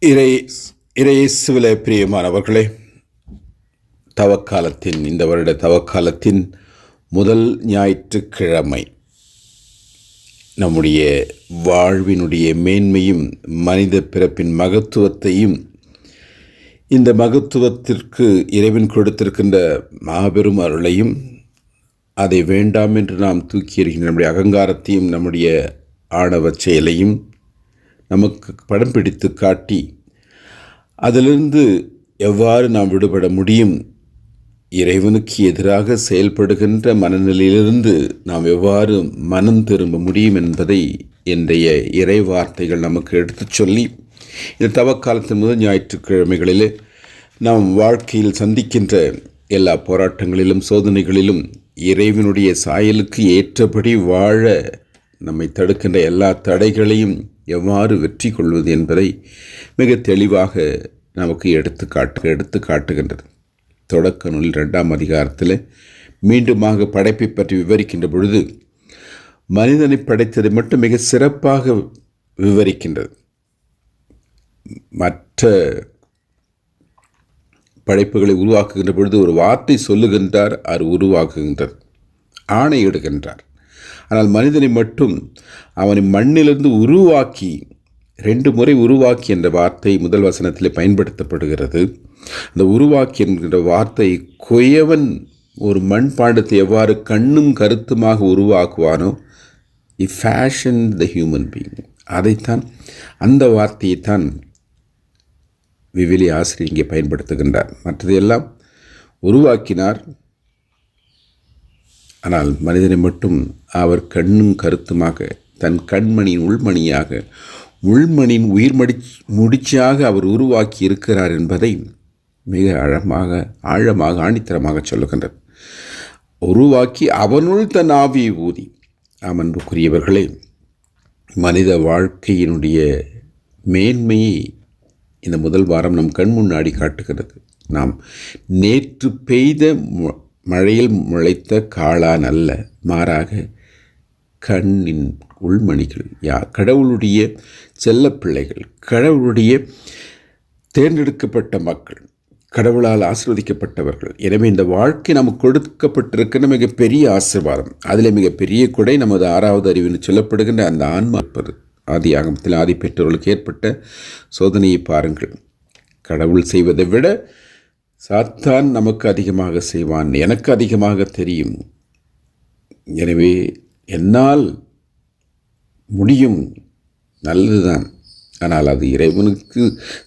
இறை இறையேசுவிலே பிரியமானவர்களே, தவக்காலத்தின் இந்த வருட தவக்காலத்தின் முதல் ஞாயிற்றுக்கிழமை நம்முடைய வாழ்வினுடைய மேன்மையும் மனித பிறப்பின் மகத்துவத்தையும் இந்த மகத்துவத்திற்கு இறைவன் கொடுத்திருக்கின்ற மாபெரும் அருளையும் அதை வேண்டாம் என்று நாம் தூக்கி எறிகின்ற நம்முடைய அகங்காரத்தையும் நம்முடைய ஆணவ செயலையும் நமக்கு படம் பிடித்து காட்டி அதிலிருந்து எவ்வாறு நாம் விடுபட முடியும், இறைவனுக்கு எதிராக செயல்படுகின்ற மனநிலையிலிருந்து நாம் எவ்வாறு மனம் திரும்ப முடியும் என்பதை இன்றைய இறை வார்த்தைகள் நமக்கு எடுத்துச் சொல்லி, இந்த தவக்காலத்தின் முதல் ஞாயிற்றுக்கிழமைகளிலே நாம் வாழ்க்கையில் சந்திக்கின்ற எல்லா போராட்டங்களிலும் சோதனைகளிலும் இறைவனுடைய சாயலுக்கு ஏற்றபடி வாழ நம்மை தடுக்கின்ற எல்லா தடைகளையும் எவ்வாறு வெற்றி கொள்வது என்பதை மிக தெளிவாக நமக்கு எடுத்து காட்டுகின்றது. தொடக்க நூல் 2ஆம் அதிகாரத்தில் மீண்டுமாக படைப்பை பற்றி விவரிக்கின்ற பொழுது மனிதனை படைத்ததை மட்டும் மிக சிறப்பாக விவரிக்கின்றது. மற்ற படைப்புகளை உருவாக்குகின்ற பொழுது ஒரு வார்த்தை சொல்லுகின்றார், அது உருவாக்குகின்றது, ஆணையிடுகின்றார். ஆனால் மனிதனை மட்டும் அவனை மண்ணிலிருந்து உருவாக்கி 2 முறை உருவாக்கி என்ற வார்த்தை முதல் வசனத்தில் பயன்படுத்தப்படுகிறது. அந்த உருவாக்கி என்கின்ற வார்த்தை குயவன் ஒரு மண்பாண்டத்தை எவ்வாறு கண்ணும் கருத்துமாக உருவாக்குவானோ, இ ஃபேஷன் த ஹியூமன் பீயிங், அதைத்தான் அந்த வார்த்தையைத்தான் விவிலிய ஆசிரியர் இங்கே பயன்படுத்துகின்றார். மற்றதையெல்லாம் உருவாக்கினார், ஆனால் மனிதனை மட்டும் அவர் கண்ணும் கருத்துமாக தன் கண்மணியின் உள்மணியாக உள்மணியின் உயிர் முடிச்சாக அவர் உருவாக்கி இருக்கிறார் என்பதை மிக ஆழமாக ஆணித்தரமாக சொல்லுகின்றார். உருவாக்கி அவனுள் தன் ஆவியை ஊதி. அன்புக்குரியவர்களே, மனித வாழ்க்கையினுடைய மேன்மையை இந்த முதல் வாரம் நம் கண் முன்னாடி காட்டுகிறது. நாம் நேற்று பெய்த மழையில் முளைத்த காளான் அல்ல, மாறாக கண்ணின் உள்மணிகள், கடவுளுடைய செல்ல பிள்ளைகள், கடவுளுடைய தேர்ந்தெடுக்கப்பட்ட மக்கள், கடவுளால் ஆசீர்வதிக்கப்பட்டவர்கள். எனவே இந்த வாழ்க்கை நமக்கு கொடுக்கப்பட்டிருக்கிற மிகப்பெரிய ஆசீர்வாதம். அதில் மிகப்பெரிய கொடை நமது 6வது அறிவுன்னு சொல்லப்படுகின்ற அந்த ஆன்மா இருப்பது. ஆதி ஆகமத்தில் ஆதி பெற்றோர்களுக்கு ஏற்பட்ட சோதனையை பாருங்கள். கடவுள் செய்வதை விட சாத்தான் நமக்கு அதிகமாக செய்வான், எனக்கு அதிகமாக தெரியும், எனவே என்னால் முடியும், நல்லதுதான். ஆனால் அது இறைவனுக்கு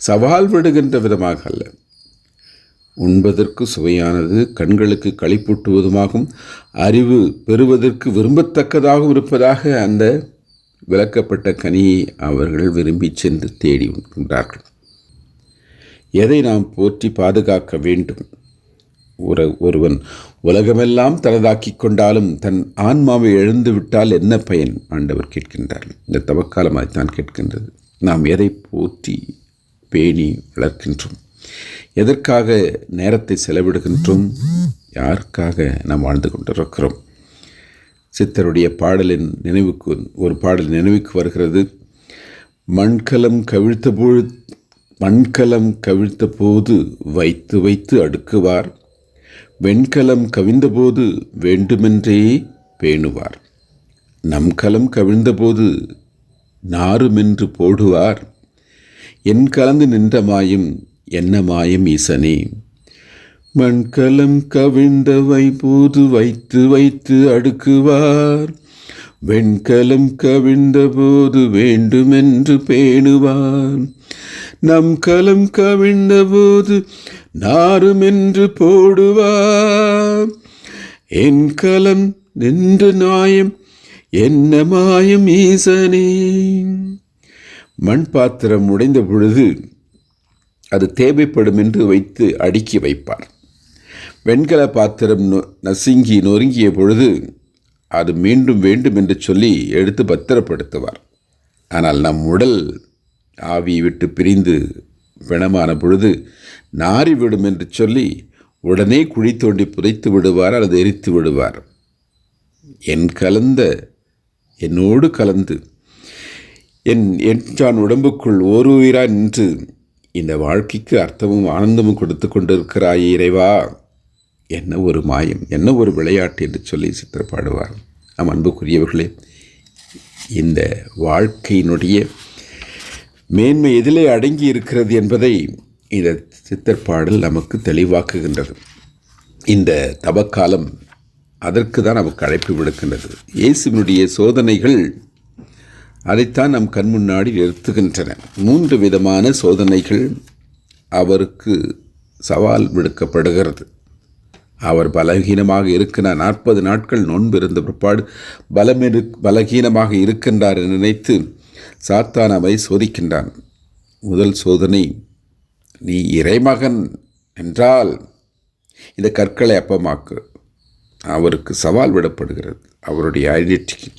சவால் விடுகின்ற விதமாக அல்ல. உண்பதற்கு சுவையானது, கண்களுக்கு களிப்பூட்டுவதுமாகும், அறிவு பெறுவதற்கு விரும்பத்தக்கதாகவும் இருப்பதாக அந்த விளக்கப்பட்ட கனியை அவர்கள் விரும்பி சென்று தேடி உண்கின்றார்கள். எதை நாம் போற்றி பாதுகாக்க வேண்டும்? ஒருவன் உலகமெல்லாம் தனதாக்கி கொண்டாலும் தன் ஆன்மாவை எழுந்து விட்டால் என்ன பயன்? ஆண்டவர் கேட்கின்றார். இந்த தவக்காலம் அதைத்தான் கேட்கின்றது. நாம் எதை போற்றி பேணி வளர்க்கின்றோம்? எதற்காக நேரத்தை செலவிடுகின்றோம்? யாருக்காக நாம் வாழ்ந்து கொண்டிருக்கிறோம்? சித்தருடைய பாடலின் நினைவுக்கு ஒரு பாடல் நினைவுக்கு வருகிறது. மண்கலம் கவிழ்த்த போது வைத்து வைத்து அடுக்குவார், வெண்கலம் கவிழ்ந்தபோது வேண்டுமென்றே பேணுவார், நம் கலம் கவிழ்ந்தபோது நாறுமென்று போடுவார், என் கலந்து நின்ற மாயம் என்ன மாயம் ஈசனே. மண்கலம் கவிழ்ந்தவை போது வைத்து வைத்து அடுக்குவார், வெண்கலம் கவிழ்ந்தபோது வேண்டுமென்று பேணுவார், நம் கலம் கவிழ்ந்தபோது நாறுமென்று போடுவார், என் கலம் நின்ற நியாயம் என்ன மாயம் ஈசனே. மண் பாத்திரம் உடைந்த பொழுது அது தேவைப்படும் என்று வைத்து அடுக்கி வைப்பார். வெண்கல பாத்திரம் நசுங்கி நொறுங்கிய பொழுது அது மீண்டும் வேண்டும் என்று சொல்லி எடுத்து பத்திரப்படுத்துவார். ஆனால் நம் உடல் ஆவியை விட்டு பிரிந்து பிணமான பொழுது நாறிவிடும் என்று சொல்லி உடனே குழி தோண்டி புதைத்து விடுவார் அல்லது எரித்து விடுவார். என்னோடு கலந்து என் என்ஜான் உடம்புக்குள் ஓர் உயிராய் நின்று இந்த வாழ்க்கைக்கு அர்த்தமும் ஆனந்தமும் கொடுத்து கொண்டிருக்கிறாயே இறைவா, என்ன ஒரு மாயம், என்ன ஒரு விளையாட்டு என்று சொல்லி சித்தர் பாடுவார். நம் அன்புக்குரியவர்களே, இந்த வாழ்க்கையினுடைய மேன்மை எதிலே அடங்கி இருக்கிறது என்பதை இந்த சித்தர் பாடல் நமக்கு தெளிவாக்குகின்றது. இந்த தவக்காலம் அதற்கு தான் நமக்கு அழைப்பு விடுக்கின்றது. இயேசுவினுடைய சோதனைகள் அதைத்தான் நம் கண் முன்னாடி நிறுத்துகின்றன. 3 விதமான சோதனைகள் அவருக்கு சவால் விடுக்கப்படுகிறது. அவர் பலகீனமாக இருக்கிறார். 40 நாட்கள் நோன்பு இருந்த பிற்பாடு பலகீனமாக இருக்கின்றார் என்று நினைத்து சாத்தான் அவரை சோதிக்கின்றான். முதல் சோதனை, நீ இறைமகன் என்றால் இந்த கற்களை அப்பமாக்கு. அவருக்கு சவால் விடப்படுகிறது. அவருடைய ஐடென்டிட்டி,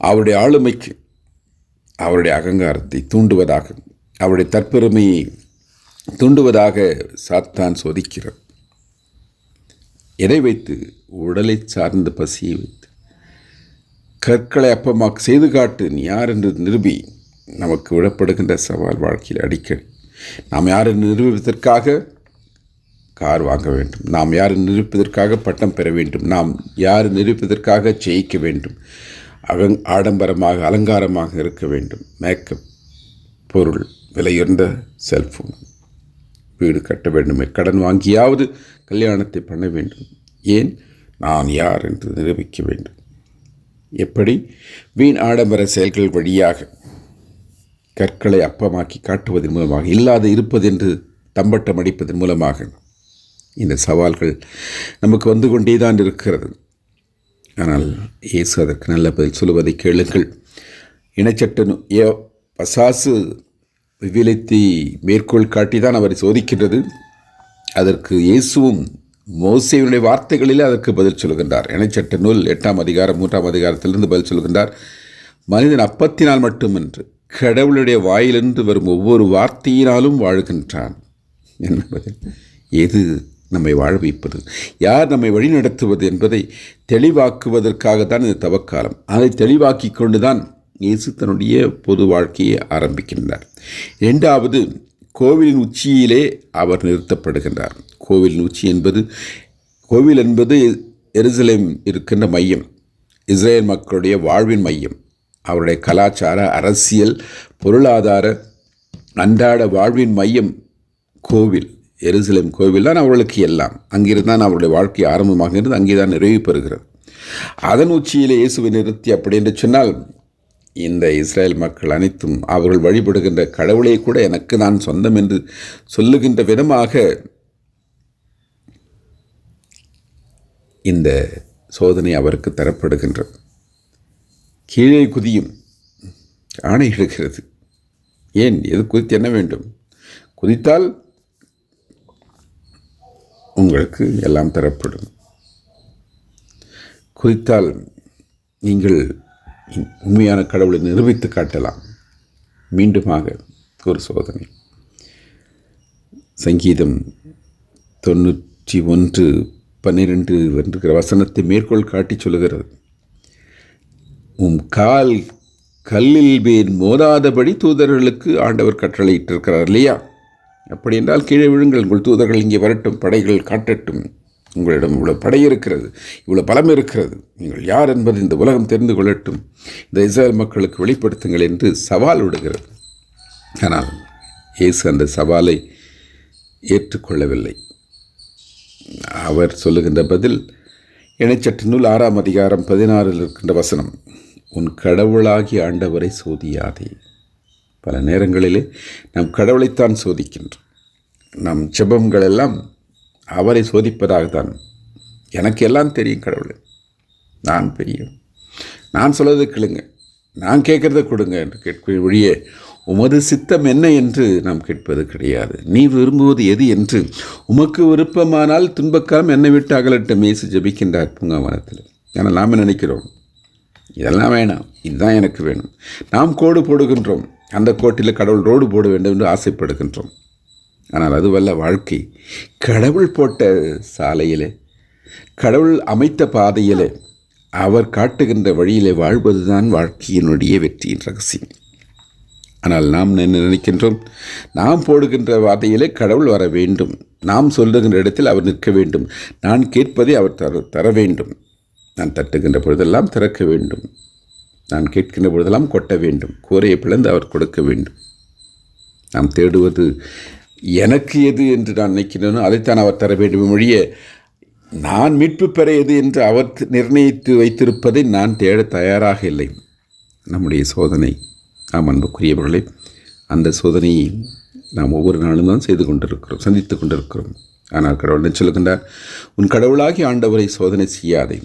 அவருடைய ஆளுமைக்கு, அவருடைய அகங்காரத்தை தூண்டுவதாக, அவருடைய தற்பெருமையை தூண்டுவதாக சாத்தான் சோதிக்கிறார். எதை வைத்து? உடலை சார்ந்த பசியை வைத்து. கற்களை அப்பமாக்கு செய்து காட்டு, நீ யார் என்று நிரூபி. நமக்கு விடப்படுகின்ற சவால் வாழ்க்கையில் அடிக்கடி. நாம் யார் என்று நிரூபிப்பதற்காக கார் வாங்க வேண்டும், நாம் யார் நிரூபிப்பதற்காக பட்டம் பெற வேண்டும், நாம் யார் நிரூபிப்பதற்காக ஜெயிக்க வேண்டும், ஆடம்பரமாக அலங்காரமாக இருக்க வேண்டும், மேக்கப், பொருள், விலையுயர்ந்த செல்ஃபோன், வீடு கட்ட வேண்டும், கடன் வாங்கியாவது கல்யாணத்தை பண்ண வேண்டும். ஏன்? நான் யார் என்று நிரூபிக்க வேண்டும். எப்படி? வீண் ஆடம்பர செயல்கள் வழியாக கற்களை அப்பமாக்கி காட்டுவதன் மூலமாக, இல்லாத இருப்பது என்று தம்பட்டம் அடிப்பதன் மூலமாக இந்த சவால்கள் நமக்கு வந்து கொண்டே தான் இருக்கிறது. ஆனால் இயேசு அதற்கு நல்ல பதில் சொல்லுவதை கேளுங்கள். இனச்சட்ட பசாசு விவிலியத்தை மேற்கோள் காட்டிதான் அவரை சோதிக்கின்றது. அதற்கு இயேசுவும் மோசேயினுடைய வார்த்தைகளிலே அதற்கு பதில் சொல்கின்றார். இணைச்சட்ட நூல் 8ஆம் அதிகாரம் 3ஆம் அதிகாரத்திலிருந்து பதில் சொல்கின்றார். மனிதன் அப்பத்தினால் மட்டுமின்று கடவுளுடைய வாயிலிருந்து வரும் ஒவ்வொரு வார்த்தையினாலும் வாழ்கின்றான் என்பது. எது நம்மை வாழ வைப்பது, யார் நம்மை வழிநடத்துவது என்பதை தெளிவாக்குவதற்காகத்தான் இந்த தவக்காலம். அதை தெளிவாக்கி கொண்டுதான் இயேசு தன்னுடைய பொது வாழ்க்கையை ஆரம்பிக்கின்றார். 2வது, கோவிலின் உச்சியிலே அவர் நிறுத்தப்படுகின்றார். கோவில் என்பது எருசலேம் இருக்கின்ற மையம், இஸ்ரேல் மக்களுடைய வாழ்வின் மையம், அவருடைய கலாச்சார, அரசியல், பொருளாதார, அன்றாட வாழ்வின் மையம் கோவில். எருசலேம் கோவில் தான் அவர்களுக்கு எல்லாம். அங்கிருந்தான் அவருடைய வாழ்க்கை ஆரம்பமாகிறது, அங்கே தான் நிறைவு பெறுகிறது. அதன் உச்சியிலே இயேசுவை நிறுத்தி அப்படி என்று சொன்னால், இந்த இஸ்ரேல் மக்கள் அனைத்தும் அவர்கள் வழிபடுகின்ற கடவுளை கூட எனக்கு நான் சொந்தம் என்று சொல்லுகின்ற விதமாக இந்த சோதனை அவருக்கு தரப்படுகின்றது. கீழே குதியும் ஆணை எடுக்கிறது. ஏன்? எது குதித்து என்ன வேண்டும்? குதித்தால் உங்களுக்கு எல்லாம் தரப்படும். குதித்தால் நீங்கள் உண்மையான கடவுளை நிரூபித்து காட்டலாம். மீண்டுமாக ஒரு சோதனை. சங்கீதம் 91:12 என்கிற வசனத்தை மேற்கோள் காட்டி சொல்லுகிறது. கால் கல்லில் மேல் மோதாதபடி தூதர்களுக்கு ஆண்டவர் கட்டளையிட்டிருக்கிறார் இல்லையா? அப்படி என்றால் கீழே விழுங்கள், உங்கள் தூதர்கள் இங்கே வரட்டும், படைகள் காட்டட்டும், உங்களிடம் இவ்வளோ படை இருக்கிறது, இவ்வளோ பலம் இருக்கிறது, நீங்கள் யார் என்பது இந்த உலகம் தெரிந்து கொள்ளட்டும், இந்த இஸ்ரேல் மக்களுக்கு வெளிப்படுத்துங்கள் என்று சவால் விடுகிறது. ஆனால் இயேசு அந்த சவாலை ஏற்றுக்கொள்ளவில்லை. அவர் சொல்லுகின்ற பதில் இணைச்சட்ட நூல் 6ஆம் அதிகாரம் 16 இருக்கின்ற வசனம், உன் கடவுளாகி ஆண்டவரை சோதியாதே. பல நேரங்களிலே நம் கடவுளைத்தான் சோதிக்கின்றோம். நம் ஜெபங்கள் எல்லாம் அவரை சோதிப்பதாகத்தான். எனக்கு எல்லாம் தெரியும் கடவுளை, நான் பெரிய, நான் சொல்வதை கேளுங்க, நான் கேட்குறத கொடுங்க என்று கேட்க வழியே உமது சித்தம் என்ன என்று நாம் கேட்பது கிடையாது. நீ விரும்புவது எது என்று, உமக்கு விருப்பமானால் துன்பக்காலம் என்னை விட்டு அகலட்டும் இயேசு ஜெபிக்கின்றார் பூங்காவனத்தில். ஆனால் நாம் நினைக்கிறோம், இதெல்லாம் வேணாம், இதுதான் எனக்கு வேணும். நாம் கோடு போடுகின்றோம், அந்த கோட்டில் கடவுள் ரோடு போட வேண்டும் என்று ஆசைப்படுகின்றோம். ஆனால் அதுவல்ல வாழ்க்கை. கடவுள் போட்ட சாலையிலே, கடவுள் அமைத்த பாதையிலே, அவர் காட்டுகின்ற வழியிலே வாழ்வதுதான் வாழ்க்கையினுடைய வெற்றியின் ரகசியம். ஆனால் நாம் என்ன நினைக்கின்றோம்? நாம் போடுகின்ற வார்த்தையிலே கடவுள் வர வேண்டும், நாம் சொல்லுகின்ற இடத்தில் அவர் நிற்க வேண்டும், நான் கேட்பதை அவர் தர வேண்டும், நான் தட்டுகின்ற பொழுதெல்லாம் திறக்க வேண்டும், நான் கேட்கின்ற பொழுதெல்லாம் கொட்ட வேண்டும், கூரையை பிளந்து அவர் கொடுக்க வேண்டும். நாம் தேடுவது எனக்கு எது என்று நான் நினைக்கிறேனோ அதைத்தான் அவர் தர வேண்டும் ஒழிய நான் மீட்பு பெற எது என்று அவர் நிர்ணயித்து வைத்திருப்பதை நான் தேட தயாராக இல்லை. நம்முடைய சோதனை, நாம் அன்புக்குரியவர்களே, அந்த சோதனையை நாம் ஒவ்வொரு நாளும் தான் செய்து கொண்டிருக்கிறோம், சந்தித்து கொண்டிருக்கிறோம். ஆனால் கடவுள் என்ன சொல்லுகின்றார்? உன் கடவுளாகி ஆண்டவரை சோதனை செய்யாதே,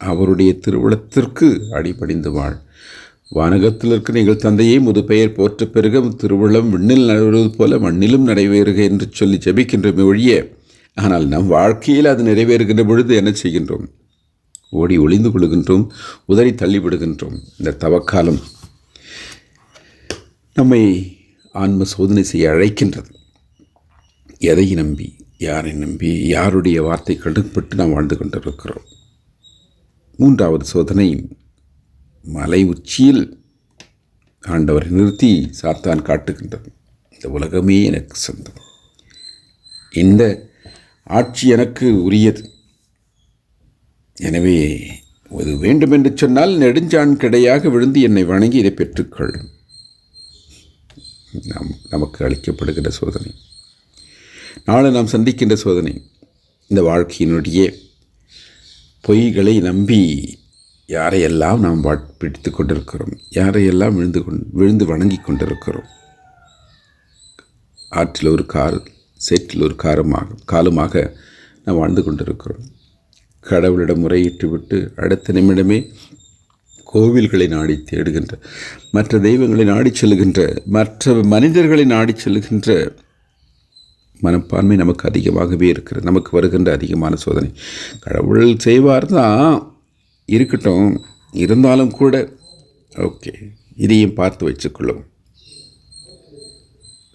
அவருடைய திருவுளத்திற்கு அடிபணிந்து வாழ். வானகத்தில் இருக்கிற எங்கள் தந்தையே முது பெயர் போற்ற பெருக திருவுளம் விண்ணில் நடைபெறுவது போல மண்ணிலும் நடைபெறுக என்று சொல்லி ஜெபிக்கின்றோமே ஒழிய, ஆனால் நம் வாழ்க்கையில் அது நிறைவேறுகின்ற பொழுது என்ன செய்கின்றோம்? ஓடி ஒளிந்து கொள்கின்றோம், உதறி தள்ளிவிடுகின்றோம். இந்த தவக்காலம் நம்மை ஆன்ம சோதனை செய்ய அழைக்கின்றது. எதை நம்பி, யாரை நம்பி, யாருடைய வார்த்தை கட்டுப்பட்டு நாம் வாழ்ந்து கொண்டிருக்கிறோம்? மூன்றாவது சோதனை, மலை உச்சியில் ஆண்டவரை நிறுத்தி சாத்தான் காட்டுகின்றது. இந்த உலகமே எனக்கு சொந்தம், இந்த ஆட்சி எனக்கு உரியது, எனவே அது வேண்டுமென்று சொன்னால் நெடுஞ்சான் கிடையாக விழுந்து என்னை வணங்கி இதை பெற்றுக்கொள். நமக்கு அளிக்கப்படுகின்ற சோதனை, நாளை நாம் சந்திக்கின்ற சோதனை. இந்த வாழ்க்கையினுடைய பொய்களை நம்பி யாரையெல்லாம் நாம் பிடித்து கொண்டிருக்கிறோம், யாரையெல்லாம் விழுந்து வணங்கி கொண்டிருக்கிறோம். ஆற்றில் ஒரு கால், சேற்றில் ஒரு காலுமாக நாம் வாழ்ந்து கொண்டிருக்கிறோம். கடவுளிடம் முறையிட்டு விட்டு அடுத்த நிமிடமே கோவில்களை நாடி தேடுகின்ற, மற்ற தெய்வங்களை நாடி செல்கின்ற, மற்ற மனிதர்களை நாடி செல்கின்ற மனப்பான்மை நமக்கு அதிகமாகவே இருக்கிறது. நமக்கு வருகின்ற அதிகமான சோதனை. கடவுள் செய்வார் தான், இருக்கட்டும், இருந்தாலும் கூட ஓகே, இதையும் பார்த்து வச்சுக்கொள்ளும்.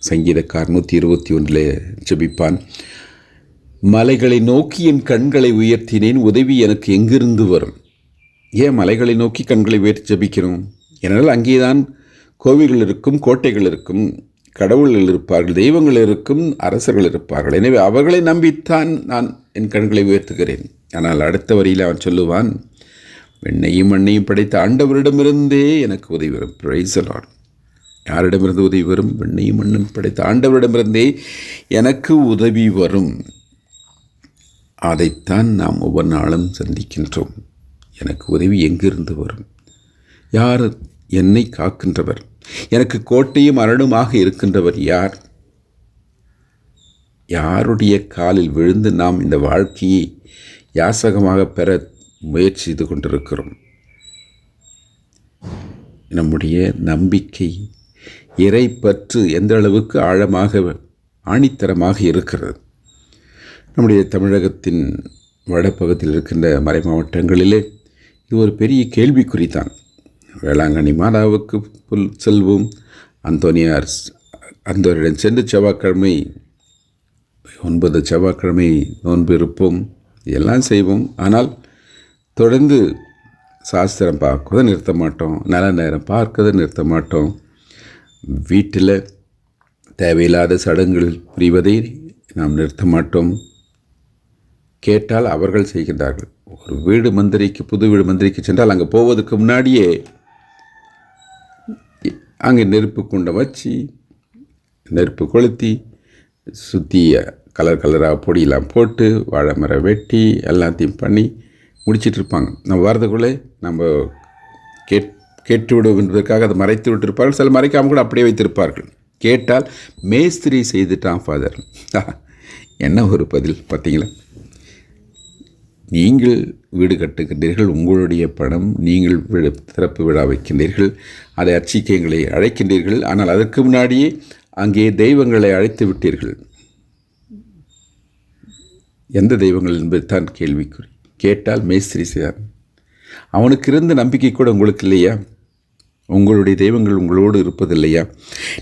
சங்கீதக்கார் 121 ஜெபிப்பான், மலைகளை நோக்கி என் கண்களை உயர்த்தினேன், உதவி எனக்கு எங்கிருந்து வரும்? ஏன் மலைகளை நோக்கி கண்களை உயர்த்தி ஜெபிக்கிறோம்? ஏனென்றால் அங்கேதான் கோவில்கள் இருக்கும், கோட்டைகள் இருக்கும், கடவுள்கள் இருப்பார்கள், தெய்வங்கள் இருக்கும், அரசர்கள் இருப்பார்கள். எனவே அவர்களை நம்பித்தான் நான் என் கண்களை உயர்த்துகிறேன். ஆனால் அடுத்த வரியில் அவன் சொல்லுவான், வெண்ணையும் மண்ணையும் படைத்த ஆண்டவரிடமிருந்தே எனக்கு உதவி வரும். Praise the Lord. யாரிடமிருந்து உதவி வரும்? வெண்ணையும் மண்ணும் படைத்த ஆண்டவரிடமிருந்தே எனக்கு உதவி வரும். அதைத்தான் நாம் ஒவ்வொரு நாளும் சந்திக்கின்றோம். எனக்கு உதவி எங்கிருந்து வரும்? யார் என்னை காக்கின்றவர்? எனக்கு கோட்டையும் அரணுமாக இருக்கின்றவர் யார்? யாருடைய காலில் விழுந்து நாம் இந்த வாழ்க்கையை யாசகமாக பெற முயற்சி செய்து கொண்டிருக்கிறோம்? நம்முடைய நம்பிக்கை, இறை பற்று எந்த அளவுக்கு ஆழமாக ஆணித்தரமாக இருக்கிறது? நம்முடைய தமிழகத்தின் வடப்பகுதியில் இருக்கின்ற மறை மாவட்டங்களிலே இது ஒரு பெரிய கேள்விக்குறித்தான். வேளாங்கண்ணி மாதாவுக்கு செல்வோம், அந்தோனியிடம் சென்று செவ்வாய்க்கிழமை 9 செவ்வாய்க்கிழமை நோன்பு இருப்போம், எல்லாம் செய்வோம். ஆனால் தொடர்ந்து சாஸ்திரம் பார்க்கறதை நிறுத்த மாட்டோம், நல்ல நேரம் பார்க்கறதை நிறுத்த மாட்டோம், வீட்டில் தேவையில்லாத சடங்குகள் புரிவதை நாம் நிறுத்த மாட்டோம். கேட்டால் அவர்கள் செய்கின்றார்கள். ஒரு வீடு மந்திரிக்கு, புது வீடு மந்திரிக்கு சென்றால் அங்கே போவதற்கு முன்னாடியே அங்கே நெருப்பு குண்டை வச்சு நெருப்பு கொளுத்தி சுற்றி கலராக பொடியெல்லாம் போட்டு வாழை மரம் வெட்டி எல்லாத்தையும் பண்ணி முடிச்சிட்ருப்பாங்க. நம்ம வரதுக்குள்ளே நம்ம கேட்டு விடுவோம் என்பதற்காக அதை மறைத்து விட்டிருப்பார்கள். சில மறைக்காமல் கூட அப்படியே வைத்திருப்பார்கள். கேட்டால் மேஸ்திரி செய்துட்டான் ஃபாதர். என்ன ஒரு பதில் பார்த்தீங்களா? நீங்கள் வீடு கட்டுகின்றீர்கள், உங்களுடைய பணம், நீங்கள் திறப்பு விழா வைக்கின்றீர்கள், அதை அர்ச்சிக்க எங்களை அழைக்கின்றீர்கள். ஆனால் அதற்கு முன்னாடியே அங்கே தெய்வங்களை அழைத்து விட்டீர்கள். எந்த தெய்வங்கள் என்பது தான் கேள்விக்குறி. கேட்டால் மேஸ்திரி செய்தார். அவனுக்கு இருந்த நம்பிக்கை கூட உங்களுக்கு இல்லையா? உங்களுடைய தெய்வங்கள் உங்களோடு இருப்பதில்லையா?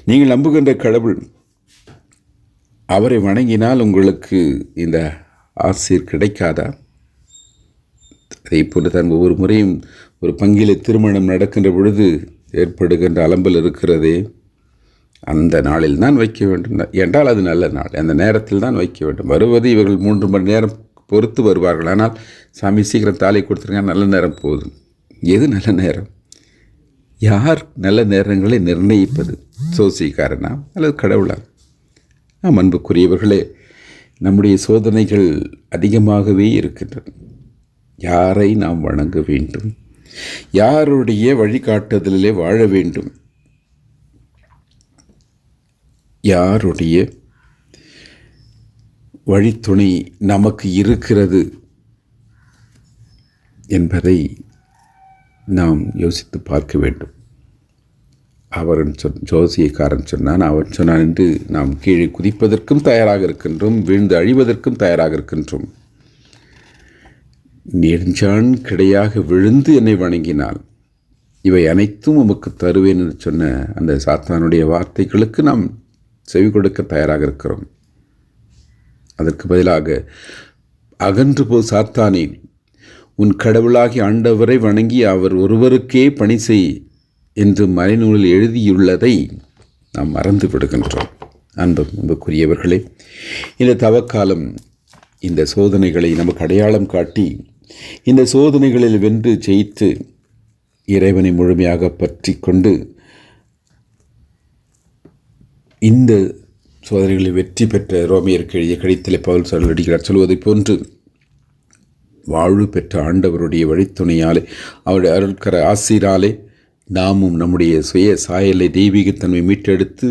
நீங்கள் நம்புகின்ற கடவுள், அவரை வணங்கினால் உங்களுக்கு இந்த ஆசீர் கிடைக்காதா? அதே போன்று தான் ஒவ்வொரு முறையும் ஒரு பங்கிலே திருமணம் நடக்கின்ற பொழுது ஏற்படுகின்ற அலம்பல் இருக்கிறதே, அந்த நாளில் தான் வைக்க வேண்டும் என்றால் அது நல்ல நாள், அந்த நேரத்தில் தான் வைக்க வேண்டும். வருவது இவர்கள் 3 மணி நேரம் பொறுத்து வருவார்கள். ஆனால் சாமி சீக்கிரம் தாலி கொடுத்துருங்க, நல்ல நேரம் போதும். எது நல்ல நேரம்? யார் நல்ல நேரங்களை நிர்ணயிப்பது? சோசிக்காரனா அல்லது கடவுளா? அன்புக்குரியவர்களே, நம்முடைய சோதனைகள் அதிகமாகவே இருக்கின்றன. யாரை நாம் வணங்க வேண்டும்? யாருடைய வழிகாட்டுதலிலே வாழ வேண்டும்? யாருடைய வழித்துணை நமக்கு இருக்கிறது என்பதை நாம் யோசித்து பார்க்க வேண்டும். அவன் ஜோசியக்காரன் சொன்னான், அவன் சொன்னான் என்று நாம் கீழே குதிப்பதற்கும் தயாராக இருக்கின்றோம், வீழ்ந்து அழிவதற்கும் தயாராக இருக்கின்றோம். நெடுஞ்சான் கிடையாக விழுந்து என்னை வணங்கினால் இவை அனைத்தும் உமக்கு தருவேன் என்று சொன்ன அந்த சாத்தானுடைய வார்த்தைகளுக்கு நாம் செவி கொடுக்க தயாராக இருக்கிறோம். அதற்கு பதிலாக அகன்று போ சாத்தானே, உன் கடவுளாகி ஆண்டவரை வணங்கி அவர் ஒருவருக்கே பணி செய் என்று மறைநூலில் எழுதியுள்ளதை நாம் மறந்து விடுகின்றோம். அன்புக்குரியவர்களே, இந்த தவக்காலம் இந்த சோதனைகளை நமக்கு அடையாளம் காட்டி இந்த சோதனைகளில் வென்று ஜெயித்து இறைவனை முழுமையாக பற்றி கொண்டு இந்த சோதனைகளில் வெற்றி பெற்ற ரோமியருக்கு எழுதிய கடிதத்திலே பவுல் சொல்லுகிறார், சொல்வதைப் போன்று வாழ்வு பெற்ற ஆண்டவருடைய வழித்துணையாலே அவருடைய அருட்கர ஆசீராலே நாமும் நம்முடைய சுய சாயலை தெய்வீகத்தன்மை மீட்டெடுத்து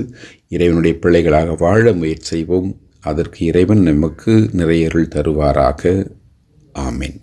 இறைவனுடைய பிள்ளைகளாக வாழ முயற்சி செய்வோம். அதற்கு இறைவன் நமக்கு நிறைய அருள் தருவாராக. ஆமென்.